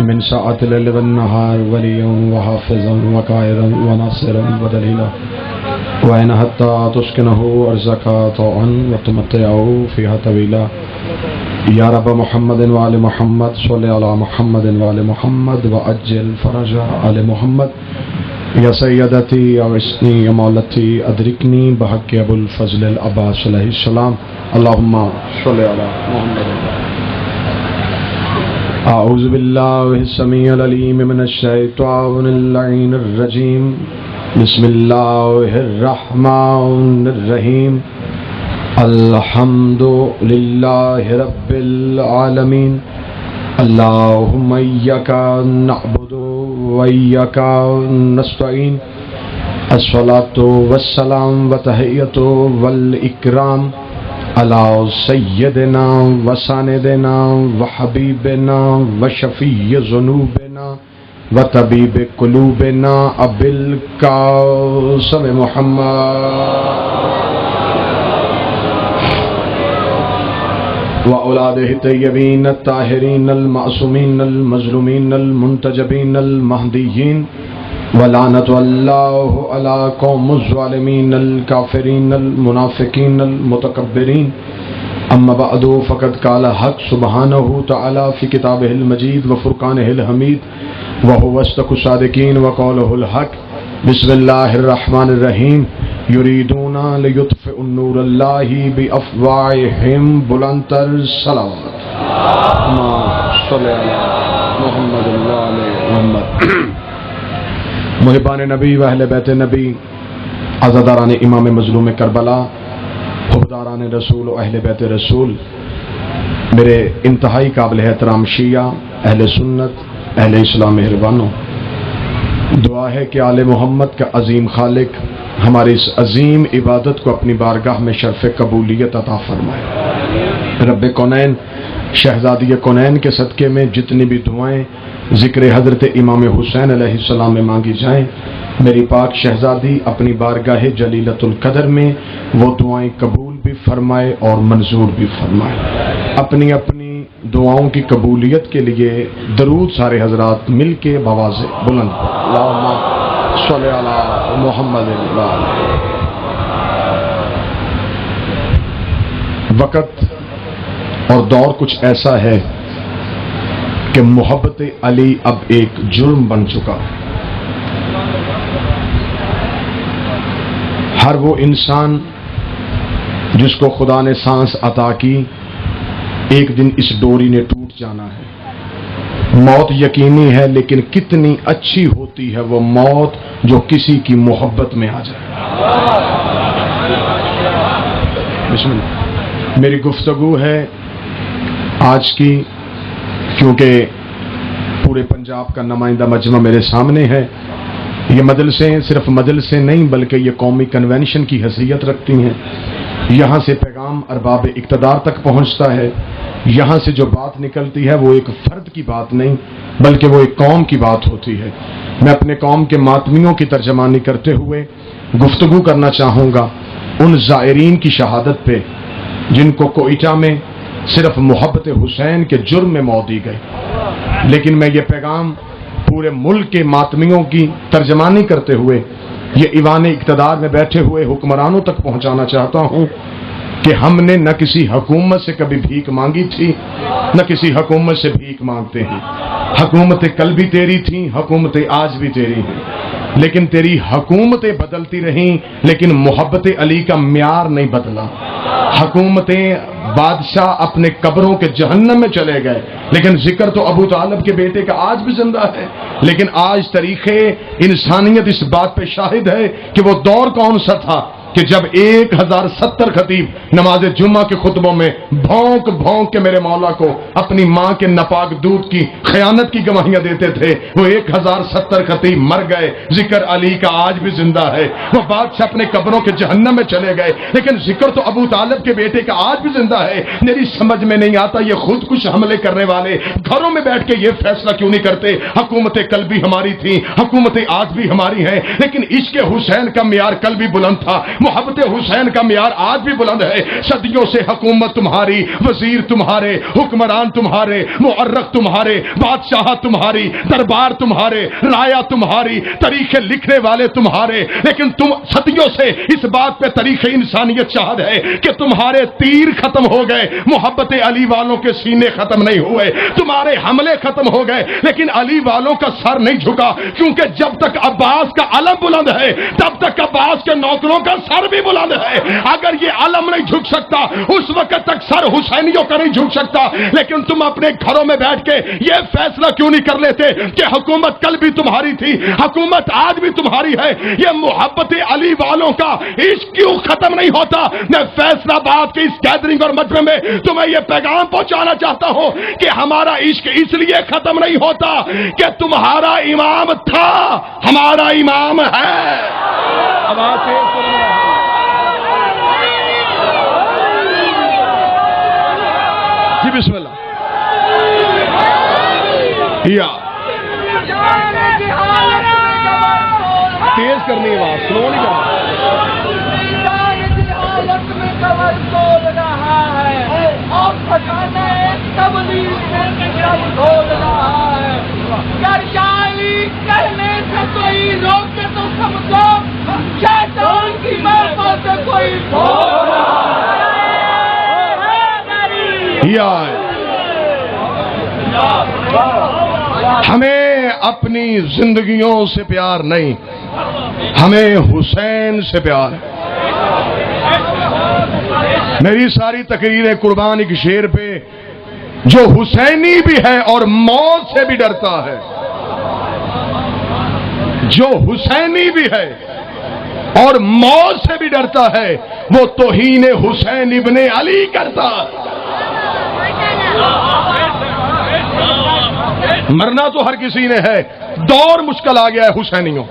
من ساعة الليل والنهار وليا وحافظا وقائدا وناصرا ودليلا وإن حتى تسكنه أرزك طوعا وتمتعه فيها طويلا يا رب محمد وآل محمد صل على محمد وآل محمد وأجل فرج آل محمد يا سيدتي يا وسني يا مولتي أدركني بحق أبو الفضل العباس عليه السلام اللهم صل على محمد. أعوذ بالله السميع العليم من الشيطان اللعين الرجيم بسم الله الرحمن الرحيم الحمد لله رب العالمين اللهم إياك نعبد وإياك نستعين الصلاة والسلام وتحية والإكرام على سيدنا وسندنا وحبيبنا وشفيع ذنوبنا وطبيب قلوبنا أبي القاسم محمد وأولاده الطيبين الطاهرين المعصومين المظلومين المنتجبين المهديين ولعنة الله على قوم الظالمين الكافرين المنافقين المتكبرين أما بعد فقد قال حق سبحانه تعالى في كتابه المجيد وفرقانه الحميد وهو أصدق الصادقين وقوله الحق بسم الله الرحمن الرحيم يريدون ليطفئوا النور الله بأفواههم بلند الصلوات صل على محمد وآل محمد. محبان نبی و اہل بیت نبی، عزاداران امام مظلوم کربلا، حبداران رسول و اہل بیت رسول، میرے انتہائی قابل احترام شیعہ، اہل سنت، اہل اسلام مہربانوں، دعا ہے کہ آل محمد کا عظیم خالق ہماری اس عظیم عبادت کو اپنی بارگاہ میں شرف قبولیت عطا فرمائے. رب کونین شہزادی کونین کے صدقے میں جتنی بھی دعائیں ذکر حضرت امام حسین علیہ السلام میں مانگی جائیں، میری پاک شہزادی اپنی بارگاہ جلیلۃ القدر میں وہ دعائیں قبول بھی فرمائے اور منظور بھی فرمائے. اپنی اپنی دعاؤں کی قبولیت کے لیے درود سارے حضرات مل کے بآواز بلند اللہم صلی علی محمد. وقت اور دور کچھ ایسا ہے کہ محبت علی اب ایک جرم بن چکا. ہر وہ انسان جس کو خدا نے سانس عطا کی ایک دن اس ڈوری نے ٹوٹ جانا ہے. موت یقینی ہے، لیکن کتنی اچھی ہوتی ہے وہ موت جو کسی کی محبت میں آ جائے. بسم اللہ. میری گفتگو ہے آج کی، کیونکہ پورے پنجاب کا نمائندہ مجمع میرے سامنے ہے. یہ مجلسیں صرف مجلسیں نہیں بلکہ یہ قومی کنونشن کی حیثیت رکھتی ہیں. یہاں سے پیغام ارباب اقتدار تک پہنچتا ہے. یہاں سے جو بات نکلتی ہے وہ ایک فرد کی بات نہیں بلکہ وہ ایک قوم کی بات ہوتی ہے. میں اپنے قوم کے ماتمیوں کی ترجمانی کرتے ہوئے گفتگو کرنا چاہوں گا ان زائرین کی شہادت پہ جن کو کوئٹہ میں صرف محبت حسین کے جرم میں موت دی گئی. لیکن میں یہ پیغام پورے ملک کے ماتمیوں کی ترجمانی کرتے ہوئے یہ ایوان اقتدار میں بیٹھے ہوئے حکمرانوں تک پہنچانا چاہتا ہوں کہ ہم نے نہ کسی حکومت سے کبھی بھیک مانگی تھی نہ کسی حکومت سے بھیک مانگتے ہیں. حکومتیں کل بھی تیری تھیں، حکومتیں آج بھی تیری ہیں، لیکن تیری حکومتیں بدلتی رہیں لیکن محبت علی کا معیار نہیں بدلا. حکومتیں بادشاہ اپنے قبروں کے جہنم میں چلے گئے لیکن ذکر تو ابو طالب کے بیٹے کا آج بھی زندہ ہے. لیکن آج تاریخ انسانیت اس بات پہ شاہد ہے کہ وہ دور کون سا تھا کہ جب 1070 خطیب نماز جمعہ کے خطبوں میں بھونک بھونک کے میرے مولا کو اپنی ماں کے ناپاک دودھ کی خیانت کی گواہیاں دیتے تھے. وہ 1070 خطیب مر گئے، ذکر علی کا آج بھی زندہ ہے. وہ بادشاہ اپنے قبروں کے جہنم میں چلے گئے لیکن ذکر تو ابو طالب کے بیٹے کا آج بھی زندہ ہے. میری سمجھ میں نہیں آتا یہ خود کچھ حملے کرنے والے گھروں میں بیٹھ کے یہ فیصلہ کیوں نہیں کرتے حکومتیں کل بھی ہماری تھیں، حکومتیں آج بھی ہماری ہیں، لیکن عشق حسین کا معیار کل بھی بلند تھا. محبت حسین کا معیار آج بھی بلند ہے. صدیوں سے حکومت تمہاری، وزیر تمہارے، حکمران تمہارے، مؤرخ تمہارے، بادشاہ تمہاری، دربار تمہارے، رایا تمہاری، تاریخ لکھنے والے تمہارے، لیکن تم صدیوں سے اس بات پہ تاریخ انسانیت شاہد ہے کہ تمہارے تیر ختم ہو گئے، محبت علی والوں کے سینے ختم نہیں ہوئے، تمہارے حملے ختم ہو گئے، لیکن علی والوں کا سر نہیں جھکا، کیونکہ جب تک عباس کا علم بلند ہے تب تک عباس کے نوکروں کا سر بھی بلند ہے. اگر یہ علم نہیں جھک سکتا اس وقت تک سر حسینیوں کا نہیں جھک سکتا. لیکن تم اپنے گھروں میں بیٹھ کے یہ فیصلہ کیوں نہیں کر لیتے کہ حکومت کل بھی تمہاری تھی، حکومت آج بھی تمہاری ہے؟ یہ محبت علی والوں کا عشق کیوں ختم نہیں ہوتا؟ میں فیصلہ آباد کی اس گیدرنگ اور مجمع میں تمہیں یہ پیغام پہنچانا چاہتا ہوں کہ ہمارا عشق اس لیے ختم نہیں ہوتا کہ تمہارا امام تھا، ہمارا امام ہے. جی بسم اللہ. یا تیز کرنی ہے آواز، سلو نہیں کرنا. کہنے سے کوئی روکے تو سمجھو شیطان کی محفل سے کوئی بول ہمیں اپنی زندگیوں سے پیار نہیں، ہمیں حسین سے پیار ہے. میری ساری تقریر قربان ایک شیر پہ جو حسینی بھی ہے اور موت سے بھی ڈرتا ہے، جو حسینی بھی ہے اور موت سے بھی ڈرتا ہے، وہ توہین حسین ابن علی کرتا ہے. مرنا تو ہر کسی نے ہے، دور مشکل آ گیا ہے حسینیوں.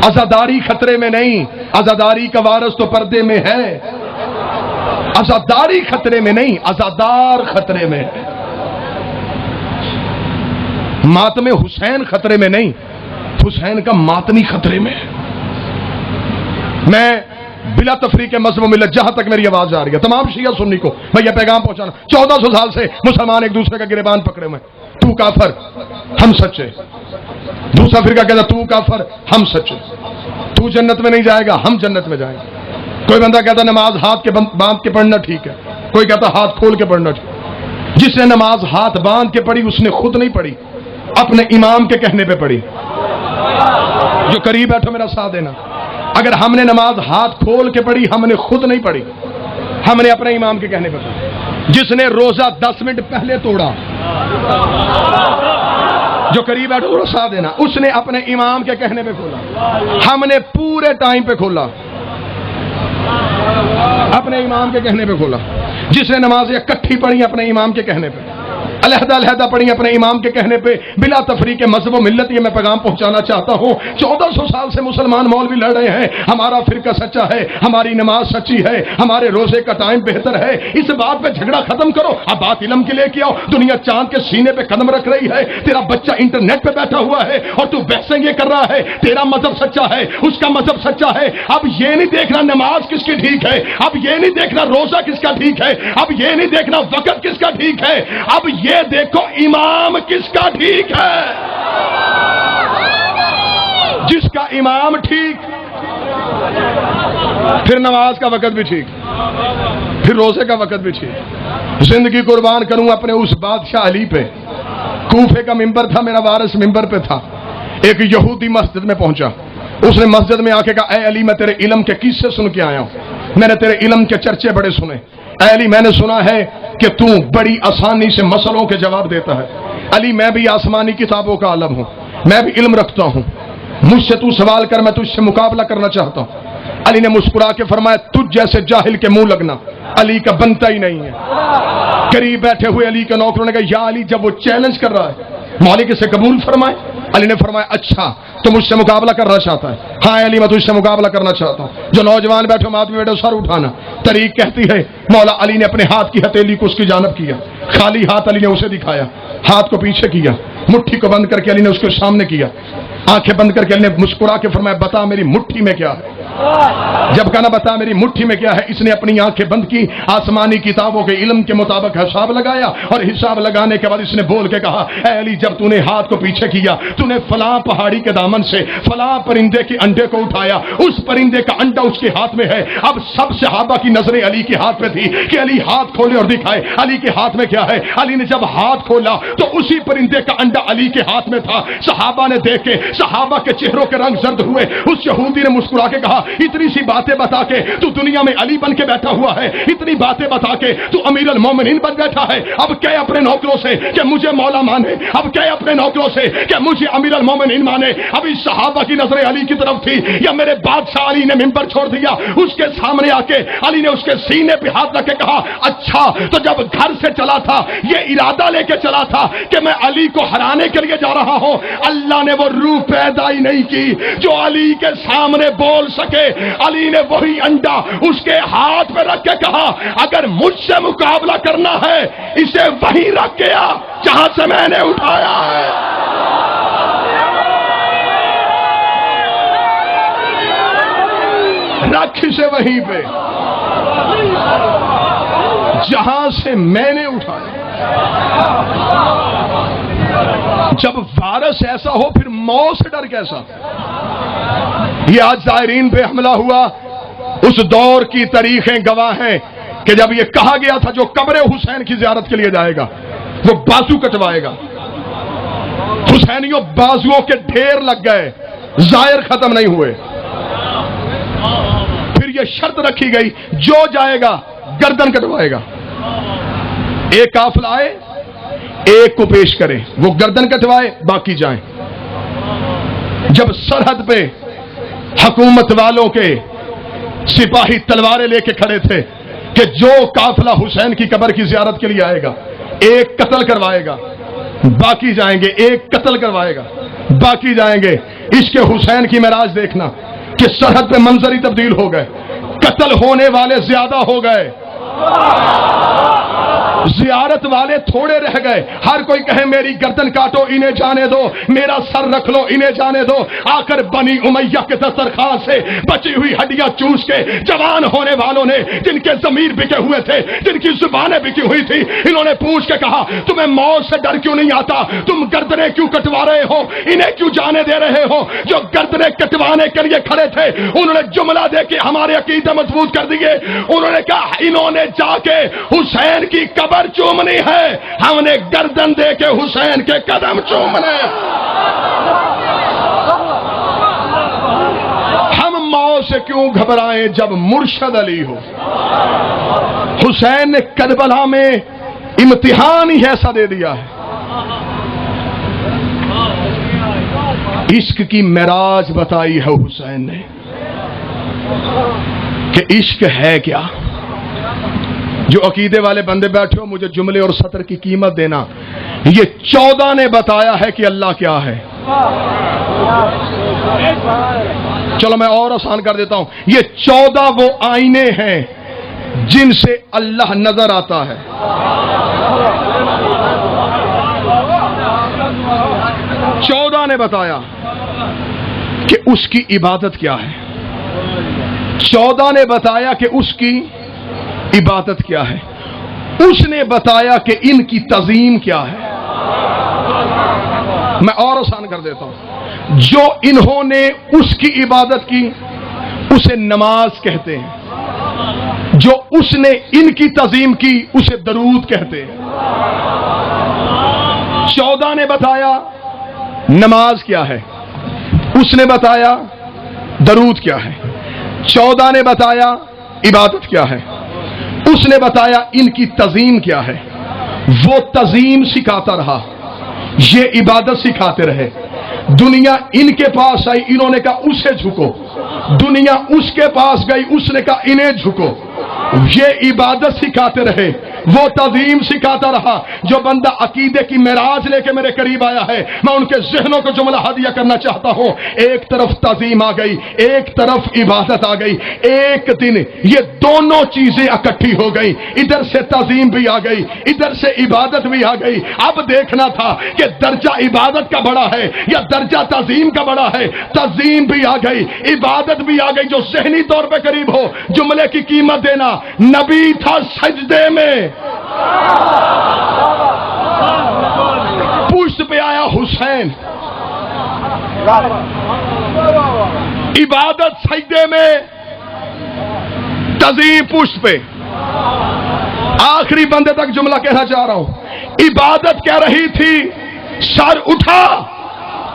عزاداری خطرے میں نہیں، عزاداری کا وارث تو پردے میں ہے. عزاداری خطرے میں نہیں، عزادار خطرے میں ہے. ماتم حسین خطرے میں نہیں، حسین کا ماتمی خطرے میں ہے. میں بلا تفریق مذہب و ملت جہاں تک میری آواز آ رہی ہے تمام شیعہ سنی کو میں یہ پیغام پہنچانا، 1400 سال سے مسلمان ایک دوسرے کا گریبان پکڑے ہوئے، تو کافر ہم سچے. دوسرا فرقہ کہتا تو کافر ہم سچے، تو جنت میں نہیں جائے گا ہم جنت میں جائیں گے. کوئی بندہ کہتا نماز ہاتھ کے باندھ کے پڑھنا ٹھیک ہے، کوئی کہتا ہاتھ کھول کے پڑھنا ٹھیک ہے. جس نے نماز ہاتھ باندھ کے پڑھی اس نے خود نہیں پڑھی، اپنے امام کے کہنے پہ پڑھی. جو قریب بیٹھو میرا ساتھ دینا، اگر ہم نے نماز ہاتھ کھول کے پڑھی ہم نے خود نہیں پڑھی، ہم نے اپنے امام کے کہنے پہ پڑھی. جس نے روزہ 10 منٹ پہلے توڑا، جو قریب بیٹھو تھوڑا ساتھ دینا، اس نے اپنے امام کے کہنے پہ کھولا. ہم نے پورے ٹائم پہ کھولا، اپنے امام کے کہنے پہ کھولا. جس نے نماز اکٹھی پڑھی اپنے امام کے کہنے پہ، علیحدہ علیحدہ پڑھی اپنے امام کے کہنے پہ. بلا تفریق مذہب و ملت یہ میں پیغام پہنچانا چاہتا ہوں. 1400 سال سے مسلمان مولوی لڑ رہے ہیں، ہمارا فرقہ سچا ہے، ہماری نماز سچی ہے، ہمارے روزے کا ٹائم بہتر ہے. اس بات پہ جھگڑا ختم کرو، اب بات علم کے لے کے آؤ. دنیا چاند کے سینے پہ قدم رکھ رہی ہے، تیرا بچہ انٹرنیٹ پہ بیٹھا ہوا ہے اور تو بحثیں یہ کر رہا ہے. تیرا مذہب سچا ہے، اس کا مذہب سچا ہے. اب یہ نہیں دیکھنا نماز کس کی ٹھیک ہے، اب یہ نہیں دیکھنا روزہ کس کا ٹھیک ہے، اب یہ نہیں دیکھنا وقت کس کا ٹھیک ہے، اب یہ دیکھو امام کس کا ٹھیک ہے. جس کا امام ٹھیک پھر نماز کا وقت بھی ٹھیک، پھر روزے کا وقت بھی ٹھیک. زندگی قربان کروں اپنے اس بادشاہ علی پہ. کوفے کا ممبر تھا، میرا وارث ممبر پہ تھا. ایک یہودی مسجد میں پہنچا، اس نے مسجد میں آ کے کہا اے علی میں تیرے علم کے قصے سن کے آیا ہوں، میں نے تیرے علم کے چرچے بڑے سنے. اے علی میں نے سنا ہے کہ تو بڑی آسانی سے مسئلوں کے جواب دیتا ہے. علی میں بھی آسمانی کتابوں کا عالم ہوں، میں بھی علم رکھتا ہوں، مجھ سے تو سوال کر، میں تجھ سے مقابلہ کرنا چاہتا ہوں. علی نے مسکرا کے فرمایا تجھ جیسے جاہل کے منہ لگنا علی کا بنتا ہی نہیں ہے. قریب بیٹھے ہوئے علی کے نوکروں نے کہا یا علی جب وہ چیلنج کر رہا ہے مالک اسے قبول فرمائے. علی نے فرمایا اچھا تو مجھ سے مقابلہ کرنا چاہتا ہے؟ ہاں علی میں تجھ سے مقابلہ کرنا چاہتا ہوں. جو نوجوان بیٹھو مات میں بیٹھو سر اٹھانا. طریق کہتی ہے مولا علی نے اپنے ہاتھ کی ہتھیلی کو اس کی جانب کیا، خالی ہاتھ علی نے اسے دکھایا، ہاتھ کو پیچھے کیا، مٹھی کو بند کر کے علی نے اس کے سامنے کیا، آنکھیں بند کر کے علی نے مسکرا کے فرمایا بتا میری مٹھی میں کیا ہے. جب کہنا بتا میری مٹھی میں کیا ہے، اس نے اپنی آنکھیں بند کی، آسمانی کتابوں کے علم کے مطابق حساب لگایا، اور حساب لگانے کے بعد اس نے بول کے کہا اے علی جب تو نے ہاتھ کو پیچھے کیا، تو نے فلاں پہاڑی کے دامن سے فلاں پرندے کے انڈے کو اٹھایا، اس پرندے کا انڈا اس کے ہاتھ میں ہے۔ اب سب صحابہ کی نظریں علی کے ہاتھ میں تھی کہ علی ہاتھ کھولے اور دکھائے علی کے ہاتھ میں کیا ہے۔ علی نے جب ہاتھ کھولا تو اسی پرندے کا انڈا علی کے ہاتھ میں تھا۔ صحابہ نے دیکھ کے، صحابہ کے چہروں کے رنگ زرد ہوئے۔ اس یہودی نے مسکرا کے کہا اتنی سی باتیں بتا کے تو دنیا میں علی بن کے بیٹھا ہوا ہے، اتنی باتیں بتا کے تو امیر المومنین بن بیٹھا ہے، اب کہ اپنے نوکروں سے کہ مجھے مولا مانے، اب کہ اپنے نوکروں سے کہ مجھے امیر المومنین مانے۔ ابھی صحابہ کی نظریں علی کی طرف تھی، یا میرے بادشاہ علی نے منبر چھوڑ دیا۔ اس کے سامنے آ کے علی نے اس کے سینے پہ ہاتھ رکھ کے کہا اچھا تو جب گھر سے چلا تھا یہ ارادہ لے کے چلا تھا کہ میں علی کو ہرانے کے لیے جا رہا ہوں، اللہ نے وہ روح پیدا ہی نہیں کی جو علی کے سامنے بول سکے۔ علی نے وہی انڈا اس کے ہاتھ میں رکھ کے کہا اگر مجھ سے مقابلہ کرنا ہے اسے وہیں رکھ کے آ جہاں سے میں نے اٹھایا ہے۔ رکھ اسے وہیں پہ جہاں سے میں نے اٹھایا۔ جب وارث ایسا ہو پھر موت سے ڈر کیسا؟ یہ آج زائرین پہ حملہ ہوا، اس دور کی تاریخیں گواہ ہیں کہ جب یہ کہا گیا تھا جو قبر حسین کی زیارت کے لیے جائے گا وہ بازو کٹوائے گا، حسینیوں بازوؤں کے ڈھیر لگ گئے، زائر ختم نہیں ہوئے۔ پھر یہ شرط رکھی گئی جو جائے گا گردن کٹوائے گا۔ ایک قافلہ آئے ایک کو پیش کرے، وہ گردن کٹوائے باقی جائیں۔ جب سرحد پہ حکومت والوں کے سپاہی تلواریں لے کے کھڑے تھے کہ جو قافلہ حسین کی قبر کی زیارت کے لیے آئے گا ایک قتل کروائے گا باقی جائیں گے، ایک قتل کروائے گا باقی جائیں گے۔ عشق حسین کی معراج دیکھنا کہ سرحد پہ منظر ہی تبدیل ہو گئے، قتل ہونے والے زیادہ ہو گئے، زیارت والے تھوڑے رہ گئے۔ ہر کوئی کہے میری گردن کاٹو انہیں جانے دو، میرا سر رکھ لو انہیں جانے دو۔ آ کر بنی امیہ کے دسترخوان سے بچی ہوئی ہڈیاں چوس کے جوان ہونے والوں نے، جن کے ضمیر بکے ہوئے تھے، جن کی زبانیں بکی ہوئی تھی، انہوں نے پوچھ کے کہا تمہیں موت سے ڈر کیوں نہیں آتا؟ تم گردنیں کیوں کٹوا رہے ہو؟ انہیں کیوں جانے دے رہے ہو؟ جو گردنیں کٹوانے کے لیے کھڑے تھے انہوں نے جملہ دے کے ہمارے عقیدے مضبوط کر دیے۔ انہوں نے کہا انہوں نے جا کے حسین کی قبر چومنی ہے، ہم نے گردن دے کے حسین کے قدم چومنے۔ ہم موت سے کیوں گھبرائیں جب مرشد علی ہو؟ حسین نے کربلا میں امتحان ہی ایسا دے دیا ہے۔ عشق کی معراج بتائی ہے حسین نے کہ عشق ہے کیا۔ جو عقیدے والے بندے بیٹھے ہو مجھے جملے اور سطر کی قیمت دینا، یہ 14 نے بتایا ہے کہ اللہ کیا ہے۔ چلو میں اور آسان کر دیتا ہوں، یہ 14 وہ آئینے ہیں جن سے اللہ نظر آتا ہے۔ چودہ نے بتایا کہ اس کی عبادت کیا ہے، 14 نے بتایا کہ اس کی عبادت کیا ہے، اس نے بتایا کہ ان کی تعظیم کیا ہے۔ میں اور آسان کر دیتا ہوں، جو انہوں نے اس کی عبادت کی اسے نماز کہتے ہیں، جو اس نے ان کی تعظیم کی اسے درود کہتے ہیں۔ 14 نے بتایا نماز کیا ہے، اس نے بتایا درود کیا ہے، 14 نے بتایا عبادت کیا ہے، اس نے بتایا ان کی تعظیم کیا ہے۔ وہ تعظیم سکھاتا رہا، یہ عبادت سکھاتے رہے۔ دنیا ان کے پاس آئی، انہوں نے کہا اسے جھکو، دنیا اس کے پاس گئی، اس نے کہا انہیں جھکو۔ یہ عبادت سکھاتے رہے، وہ تعظیم سکھاتا رہا. جو بندہ عقیدے کی معراج لے کے میرے قریب آیا ہے, میں ان کے ذہنوں کو جملہ ہدیہ کرنا چاہتا ہوں. ایک طرف تعظیم آ گئی, ایک طرف عبادت آ گئی. ایک دن یہ دونوں چیزیں اکٹھی ہو گئی, ادھر سے تعظیم بھی آ گئی, ادھر سے عبادت بھی آ گئی. اب دیکھنا تھا کہ درجہ عبادت کا بڑا ہے یا درجہ تعظیم کا بڑا ہے. تعظیم بھی آ گئی, عبادت بھی آ گئی. جو ذہنی طور پہ قریب ہو, جملے کی قیمت دینا. نبی تھا سجدے میں, پشت پہ آیا حسین. عبادت سجدے میں, تعظیم پشت پہ. آخری بندے تک جملہ کہنا چاہ رہا ہوں. عبادت کہہ رہی تھی سر اٹھا,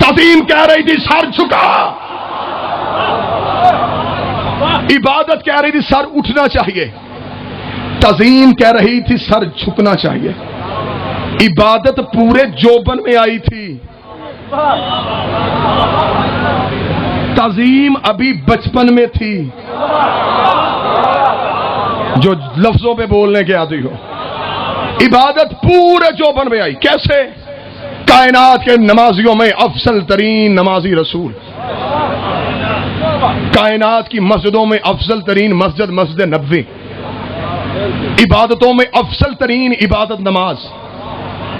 تعظیم کہہ رہی تھی سر جھکا. عبادت کہہ رہی تھی سر اٹھنا چاہیے, تعظیم کہہ رہی تھی سر جھکنا چاہیے. عبادت پورے جوبن میں آئی تھی, تعظیم ابھی بچپن میں تھی. جو لفظوں پہ بولنے کے عادی ہو, عبادت پورے جوبن میں آئی. کیسے؟ کائنات کے نمازیوں میں افضل ترین نمازی رسول, کائنات کی مسجدوں میں افضل ترین مسجد مسجد نبوی, عبادتوں میں افضل ترین عبادت نماز,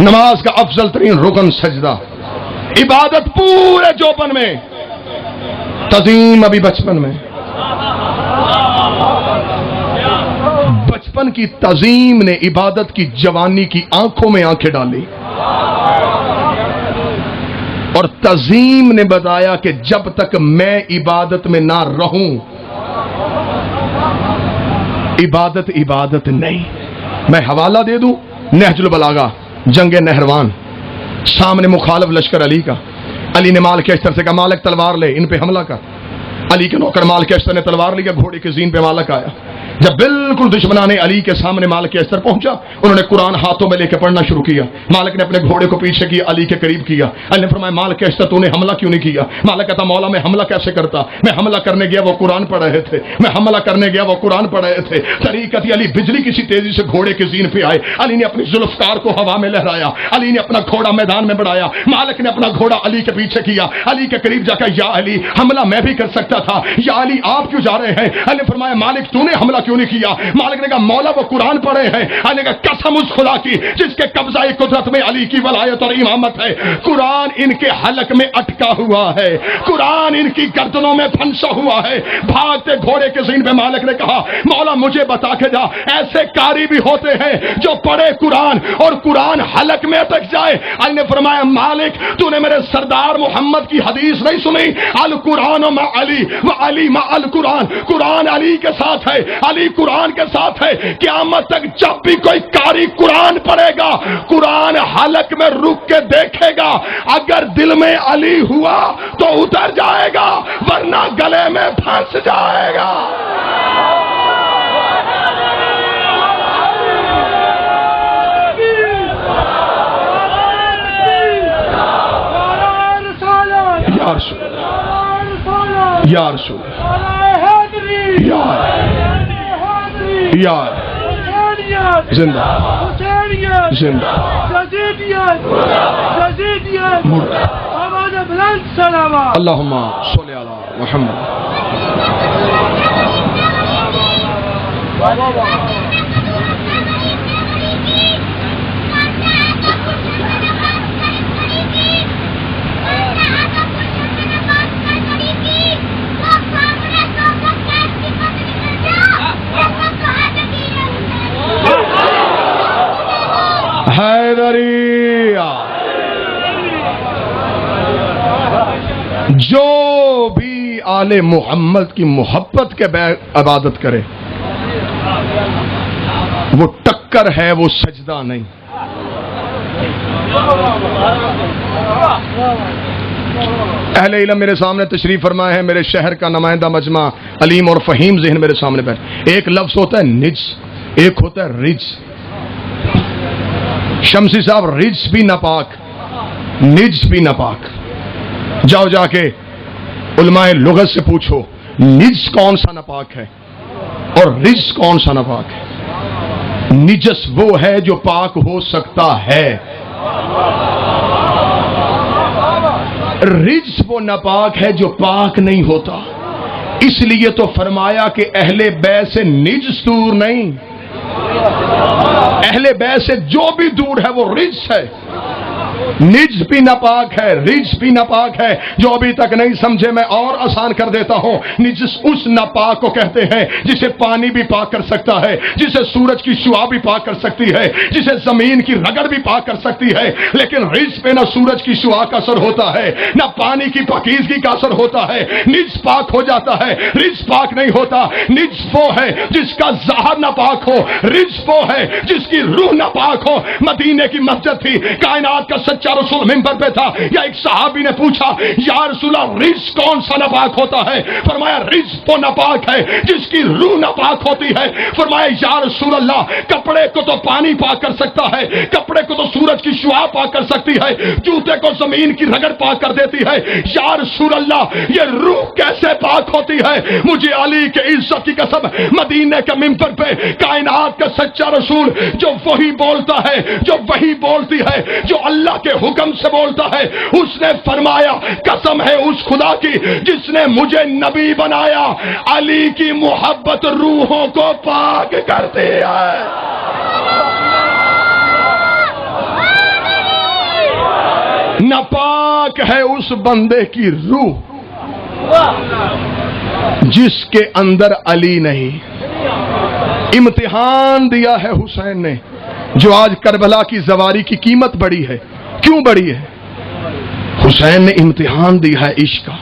نماز کا افضل ترین رکن سجدہ. عبادت پورے جوبن میں, تعظیم ابھی بچپن میں. بچپن کی تعظیم نے عبادت کی جوانی کی آنکھوں میں آنکھیں ڈالی, اور تعظیم نے بتایا کہ جب تک میں عبادت میں نہ رہوں, عبادت عبادت نہیں. میں حوالہ دے دوں, نہج البلاغہ, جنگ نہروان. سامنے مخالف لشکر علی کا, علی نے مال کے اشتر سے کہا مالک تلوار لے, ان پہ حملہ کر. علی کے نوکر مال کے اشتر نے تلوار لیا, گھوڑے کے زین پہ مالک آیا. جب بالکل دشمنان علی کے سامنے مالک کے اشتر پہنچا, انہوں نے قرآن ہاتھوں میں لے کے پڑھنا شروع کیا. مالک نے اپنے گھوڑے کو پیچھے کیا, علی کے قریب کیا. علی نے فرمایا مالک کے اشتر تو نے حملہ کیوں نہیں کیا؟ مالک کہتا مولا میں حملہ کیسے کرتا, میں حملہ کرنے گیا وہ قرآن پڑھ رہے تھے, میں حملہ کرنے گیا وہ قرآن پڑھ رہے تھے. طریقت علی بجلی کسی تیزی سے گھوڑے کے زین پہ آئے. علی نے اپنی ذوالفقار کو ہوا میں لہرایا, علی نے اپنا گھوڑا میدان میں بڑھایا. مالک نے اپنا گھوڑا علی کے پیچھے کیا, علی کے قریب جا کر یا علی حملہ میں بھی کر سکتا تھا, یا علی آپ کیوں جا رہے ہیں؟ علی نے فرمایا مالک تو نے حملہ کیوں نہیں کیا؟ مالک نے کہا مولا وہ قرآن پڑھے ہیں. علی نے کہا قسم اس خدا کی جس کے قبضہ قدرت میں علی کی ولایت اور امامت ہے, قرآن ان کے حلق میں اٹکا ہوا ہے, قرآن ان کی گردنوں میں پھنسا ہوا ہے. بھاگتے گھوڑے کے زین پہ مالک نے کہا مولا مجھے بتا کے جا, ایسے قاری بھی ہوتے ہیں جو پڑھے قرآن اور قرآن حلق میں اٹک جائے. علی نے فرمایا مالک تو نے میرے سردار محمد کی حدیث نہیں سنی, القرآن مع علی و علی مع القرآن, قرآن علی کے ساتھ ہے, علی قرآن کے ساتھ ہے. قیامت تک جب بھی کوئی قاری قرآن پڑھے گا, قرآن حلق میں رک کے دیکھے گا, اگر دل میں علی ہوا تو اتر جائے گا, ورنہ گلے میں پھنس جائے گا. یا رسول یا رسول یا زندہ زندہ اللہم صلی علی محمد. حیدریہ جو بھی آل محمد کی محبت کے بغیر عبادت کرے وہ ٹکر ہے, وہ سجدہ نہیں. اہل علم میرے سامنے تشریف فرمائے ہیں, میرے شہر کا نمائندہ مجمع علیم اور فہیم ذہن میرے سامنے بیٹھے. ایک لفظ ہوتا ہے نجس, ایک ہوتا ہے رجس. شمسی صاحب رجس بھی ناپاک, نجس بھی ناپاک. جاؤ جا کے علماء لغت سے پوچھو نجس کون سا ناپاک ہے اور رجس کون سا ناپاک ہے. نجس وہ ہے جو پاک ہو سکتا ہے، رجس وہ ناپاک ہے جو پاک نہیں ہوتا۔ اس لیے تو فرمایا کہ اہل بیت سے نجس دور نہیں، اہل بیت سے جو بھی دور ہے وہ رجس ہے، نجس بھی ناپاک ہے، رجس بھی ناپاک ہے۔ جو ابھی تک نہیں سمجھے میں اور آسان کر دیتا ہوں، نجس اس ناپاک کو کہتے ہیں جسے پانی بھی پاک کر سکتا ہے، جسے سورج کی شعاع بھی پاک کر سکتی ہے، جسے زمین کی رگڑ بھی پاک کر سکتی ہے، لیکن رجس پہ نہ سورج کی شعاع کا اثر ہوتا ہے، نہ پانی کی پاکیزگی کا اثر ہوتا ہے، نجس پاک ہو جاتا ہے، رجس پاک نہیں ہوتا۔ نجس وہ ہے جس کا ظاہر ناپاک ہو، رجس وہ ہے جس کی روح ناپاک ہو۔ مدینے کی مسجد تھی، کائنات کا سچا رسول منبر پہ تھا، یا ایک صحابی نے پوچھا یا رسول اللہ رجس کون سا ناپاک ہوتا ہے؟ فرمایا رجس تو ناپاک ہے جس کی روح ناپاک ہوتی ہے۔ فرمایا یا رسول اللہ کپڑے کو تو پانی پاک کر سکتا ہے، کپڑے کو تو سورج کی شعاع پاک کر سکتی ہے، جوتے کو زمین کی رگڑ پاک کر دیتی ہے، یا رسول اللہ یہ روح کیسے پاک ہوتی ہے؟ مجھے علی کے عزت کی قسم مدینے کے منبر پہ کائنات کا سچا رسول جو وہی بولتا ہے، جو وہی بولتی ہے، جو اللہ کے حکم سے بولتا ہے، اس نے فرمایا قسم ہے اس خدا کی جس نے مجھے نبی بنایا، علی کی محبت روحوں کو پاک کرتے ہیں۔ ناپاک ہے اس بندے کی روح جس کے اندر علی نہیں۔ امتحان دیا ہے حسین نے، جو آج کربلا کی زواری کی قیمت بڑی ہے۔ کیوں بڑی ہے؟ حسین نے امتحان دیا ہے عشق کا۔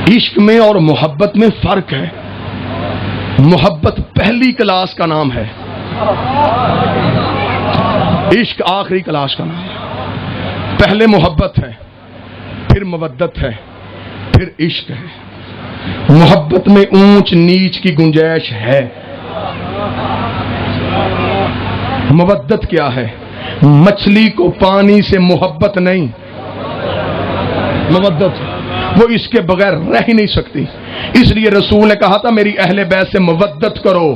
عشق میں اور محبت میں فرق ہے۔ محبت پہلی کلاس کا نام ہے، عشق آخری کلاس کا نام ہے۔ پہلے محبت ہے، پھر مودت ہے، پھر عشق ہے۔ محبت میں اونچ نیچ کی گنجائش ہے۔ مودت کیا ہے؟ مچھلی کو پانی سے محبت نہیں، مودت وہ اس کے بغیر رہ ہی نہیں سکتی۔ اس لیے رسول نے کہا تھا میری اہل بیت سے مودت کرو،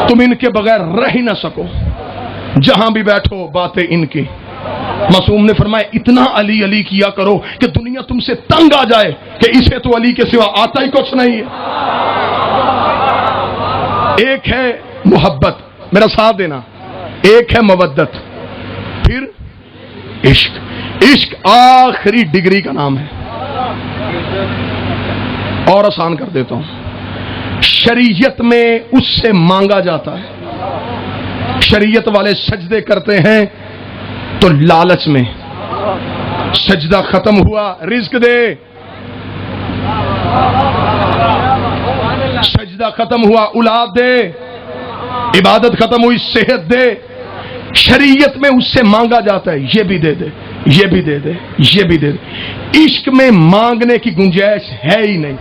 تم ان کے بغیر رہ ہی نہ سکو، جہاں بھی بیٹھو باتیں ان کی۔ معصوم نے فرمایا اتنا علی علی کیا کرو کہ دنیا تم سے تنگ آ جائے کہ اسے تو علی کے سوا آتا ہی کچھ نہیں ہے۔ ایک ہے محبت، میرا ساتھ دینا، ایک ہے مودت، پھر عشق۔ عشق آخری ڈگری کا نام ہے۔ اور آسان کر دیتا ہوں، شریعت میں اس سے مانگا جاتا ہے۔ شریعت والے سجدے کرتے ہیں تو لالچ میں، سجدہ ختم ہوا رزق دے، سجدہ ختم ہوا اولاد دے، عبادت ختم ہوئی صحت دے۔ شریعت میں اس سے مانگا جاتا ہے، یہ بھی دے دے، یہ بھی دے دے، یہ بھی دے دے۔ عشق میں مانگنے کی گنجائش ہے ہی نہیں،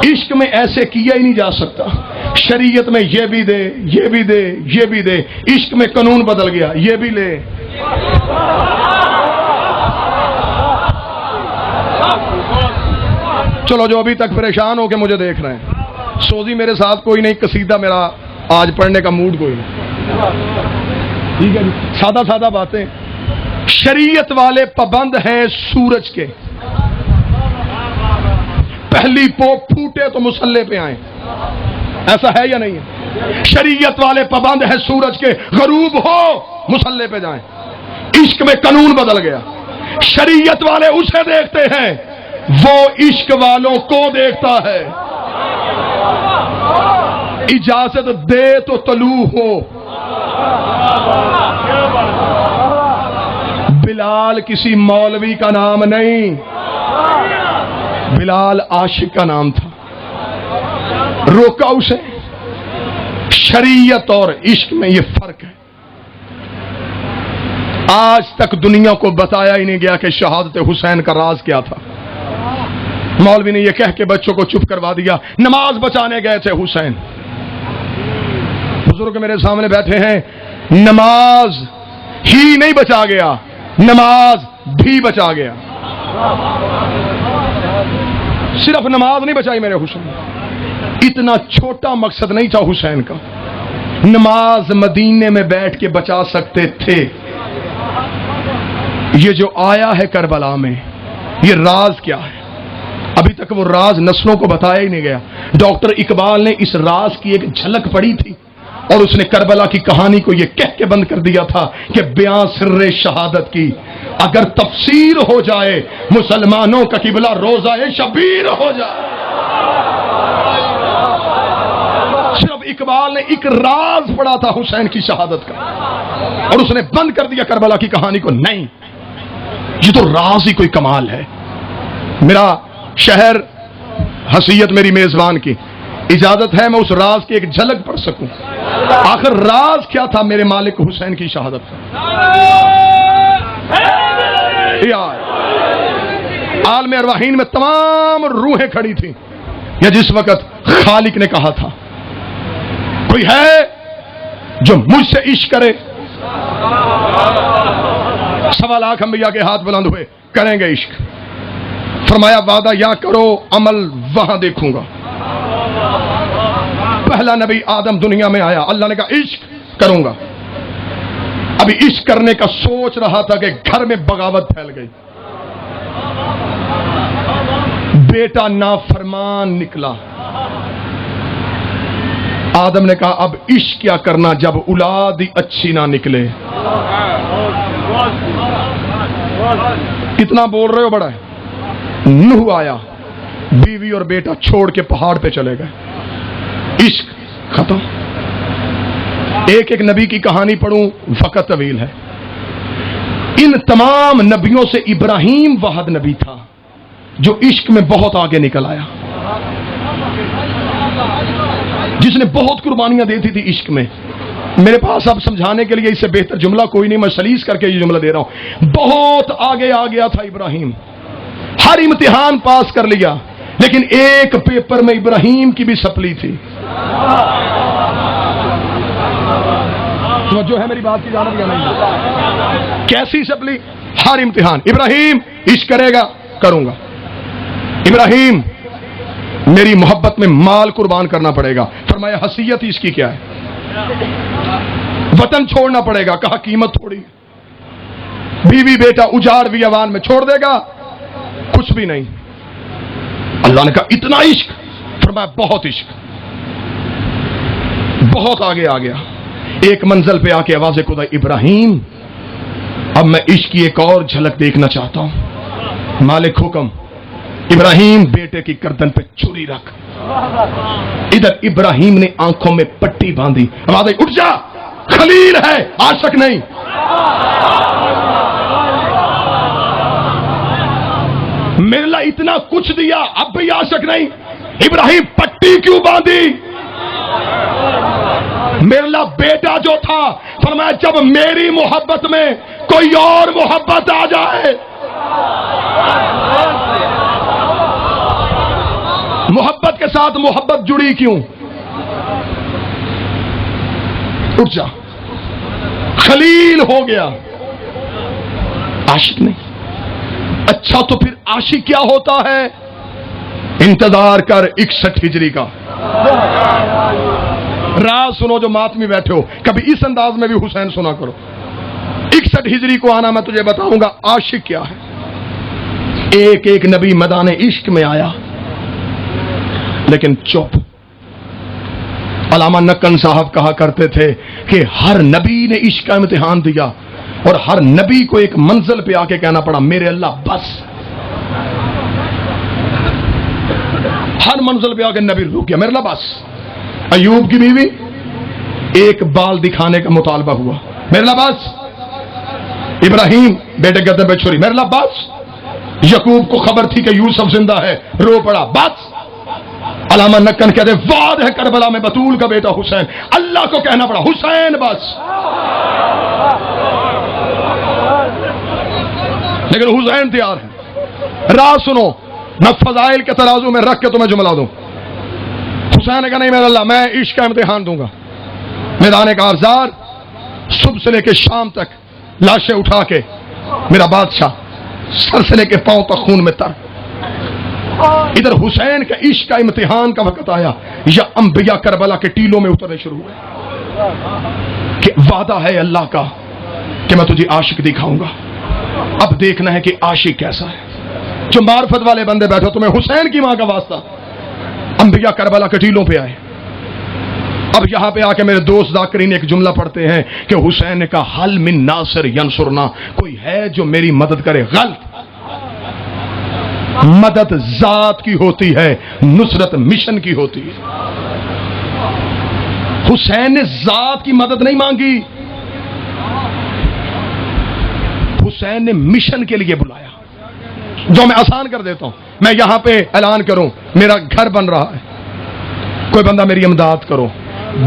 عشق میں ایسے کیا ہی نہیں جا سکتا۔ شریعت میں یہ بھی دے، یہ بھی دے، یہ بھی دے، عشق میں قانون بدل گیا، یہ بھی لے۔ چلو جو ابھی تک پریشان ہو کے مجھے دیکھ رہے ہیں، سوزی میرے ساتھ کوئی نہیں، قصیدہ میرا آج پڑھنے کا موڈ کوئی نہیں، ٹھیک ہے جی، سادہ سادہ باتیں۔ شریعت والے پابند ہیں سورج کے، پہلی پوپ پھوٹے تو مسلح پہ آئیں، ایسا ہے یا نہیں ہے؟ شریعت والے پابند ہیں سورج کے، غروب ہو مسلح پہ جائیں۔ عشق میں قانون بدل گیا، شریعت والے اسے دیکھتے ہیں، وہ عشق والوں کو دیکھتا ہے۔ اجازت دے تو طلوع ہو۔ بلال کسی مولوی کا نام نہیں، بلال عاشق کا نام تھا۔ روکا اسے۔ شریعت اور عشق میں یہ فرق ہے۔ آج تک دنیا کو بتایا ہی نہیں گیا کہ شہادت حسین کا راز کیا تھا۔ مولوی نے یہ کہہ کے بچوں کو چپ کروا دیا، نماز بچانے گئے تھے حسین۔ بزرگ میرے سامنے بیٹھے ہیں، نماز ہی نہیں بچا گیا، نماز بھی بچا گیا۔ صرف نماز نہیں بچائی میرے حسین، اتنا چھوٹا مقصد نہیں تھا حسین کا، نماز مدینے میں بیٹھ کے بچا سکتے تھے۔ یہ جو آیا ہے کربلا میں، یہ راز کیا ہے؟ ابھی تک وہ راز نسلوں کو بتایا ہی نہیں گیا۔ ڈاکٹر اقبال نے اس راز کی ایک جھلک پڑھی تھی اور اس نے کربلا کی کہانی کو یہ کہہ کے بند کر دیا تھا کہ بیاں سر شہادت کی اگر تفسیر ہو جائے، مسلمانوں کا قبلہ روزہ شبیر ہو جائے۔ صرف اقبال نے ایک راز پڑھا تھا حسین کی شہادت کا اور اس نے بند کر دیا کربلا کی کہانی کو۔ نہیں، یہ تو راز ہی کوئی کمال ہے۔ میرا شہر، حیثیت میری میزبان کی، اجازت ہے میں اس راز کی ایک جھلک پڑھ سکوں؟ آخر راز کیا تھا میرے مالک حسین کی شہادت کا؟ عالم ارواحین میں تمام روحیں کھڑی تھیں، یا جس وقت خالق نے کہا تھا کوئی ہے جو مجھ سے عشق کرے؟ 1.25 لاکھ انبیاء کے ہاتھ بلند ہوئے، کریں گے عشق۔ فرمایا وعدہ یا کرو، عمل وہاں دیکھوں گا۔ پہلا نبی آدم دنیا میں آیا، اللہ نے کہا عشق کروں گا۔ ابھی عشق کرنے کا سوچ رہا تھا کہ گھر میں بغاوت پھیل گئی، بیٹا نافرمان نکلا۔ آدم نے کہا اب عشق کیا کرنا جب اولاد ہی اچھی نہ نکلے۔ کتنا بول رہے ہو بڑا ہے؟ نوح آیا، بیوی اور بیٹا چھوڑ کے پہاڑ پہ چلے گئے، عشق ختم۔ ایک ایک نبی کی کہانی پڑھوں، وقت طویل ہے۔ ان تمام نبیوں سے ابراہیم واحد نبی تھا جو عشق میں بہت آگے نکل آیا، جس نے بہت قربانیاں دی تھی عشق میں۔ میرے پاس اب سمجھانے کے لیے اس سے بہتر جملہ کوئی نہیں، میں سلیس کر کے یہ جملہ دے رہا ہوں۔ بہت آگے آ گیا تھا ابراہیم، ہر امتحان پاس کر لیا، لیکن ایک پیپر میں ابراہیم کی بھی سپلی تھی۔ جو ہے میری بات کی جانب یا نہیں؟ کیسی سپلی؟ ہر امتحان ابراہیم عشق کرے گا، کروں گا۔ ابراہیم میری محبت میں مال قربان کرنا پڑے گا، فرمایا حیثیت اس کی کیا ہے؟ وطن چھوڑنا پڑے گا، کہا قیمت تھوڑی، بیوی بیٹا اجاڑ بیابان میں چھوڑ دے گا، کچھ بھی نہیں۔ اللہ نے کہا اتنا عشق؟ فرمایا بہت عشق، بہت آگے آ گیا۔ ایک منزل پہ آ کے آواز خدا ابراہیم اب میں عشق کی ایک اور جھلک دیکھنا چاہتا ہوں۔ مالک حکم، ابراہیم بیٹے کی گردن پہ چھری رکھ۔ ادھر ابراہیم نے آنکھوں میں پٹی باندھی، آواز اٹھ جا، خلیل ہے عاشق نہیں۔ میرے لئے اتنا کچھ دیا اب بھی عاشق نہیں؟ ابراہیم پٹی کیوں باندھی؟ میرے لئے بیٹا جو تھا، فرمایا جب میری محبت میں کوئی اور محبت آ جائے، محبت کے ساتھ محبت جڑی کیوں؟ اٹھ جا، خلیل ہو گیا، عاشق نہیں۔ اچھا تو پھر عاشق کیا ہوتا ہے؟ انتظار کر 61 ہجری کا راز سنو جو ماتمی بیٹھے ہو، کبھی اس انداز میں بھی حسین سنا کرو۔ 61 ہجری کو آنا، میں تجھے بتاؤں گا عاشق کیا ہے۔ ایک ایک نبی میدان عشق میں آیا، لیکن چپ۔ علامہ نقن صاحب کہا کرتے تھے کہ ہر نبی نے عشق کا امتحان دیا اور ہر نبی کو ایک منزل پہ آ کے کہنا پڑا میرے اللہ بس۔ ہر منزل پہ آ کے نبی رک گیا، میرے اللہ بس۔ ایوب کی بیوی ایک بال دکھانے کا مطالبہ ہوا، میرے اللہ بس۔ ابراہیم بیٹے گردن پہ چھری، میرے اللہ بس۔ یعقوب کو خبر تھی کہ یوسف زندہ ہے، رو پڑا، بس۔ علامہ نقن کہتے وعد ہے کربلا میں بطول کا بیٹا حسین، اللہ کو کہنا پڑا حسین بس۔ لیکن حسین تیار ہے۔ راز سنو، میں فضائل کے ترازو میں رکھ کے تمہیں جملہ دوں۔ حسین نے کہا نہیں میرے اللہ، میں عشق کا امتحان دوں گا۔ میدان کارزار صبح سے لے کے شام تک لاشیں اٹھا کے میرا بادشاہ سر سے لے کے پاؤں تک خون میں تر، ادھر حسین کا عشق کا امتحان کا وقت آیا، یا انبیاء کربلا کے ٹیلوں میں اترنے شروع ہوئے کہ وعدہ ہے اللہ کا کہ میں تجھے عاشق دکھاؤں گا، اب دیکھنا ہے کہ عاشق کیسا ہے۔ جو معرفت والے بندے بیٹھو، تمہیں حسین کی ماں کا واسطہ، انبیاء کربلا کے ٹیلوں پہ آئے۔ اب یہاں پہ آ کے میرے دوست ذاکرین ایک جملہ پڑھتے ہیں کہ حسین نے کہا حل من ناصر ینصرنا، کوئی ہے جو میری مدد کرے؟ غلط، مدد ذات کی ہوتی ہے، نصرت مشن کی ہوتی ہے۔ حسین نے ذات کی مدد نہیں مانگی، حسین نے مشن کے لیے بلایا۔ جو میں آسان کر دیتا ہوں، میں یہاں پہ اعلان کروں میرا گھر بن رہا ہے، کوئی بندہ میری امداد کرو،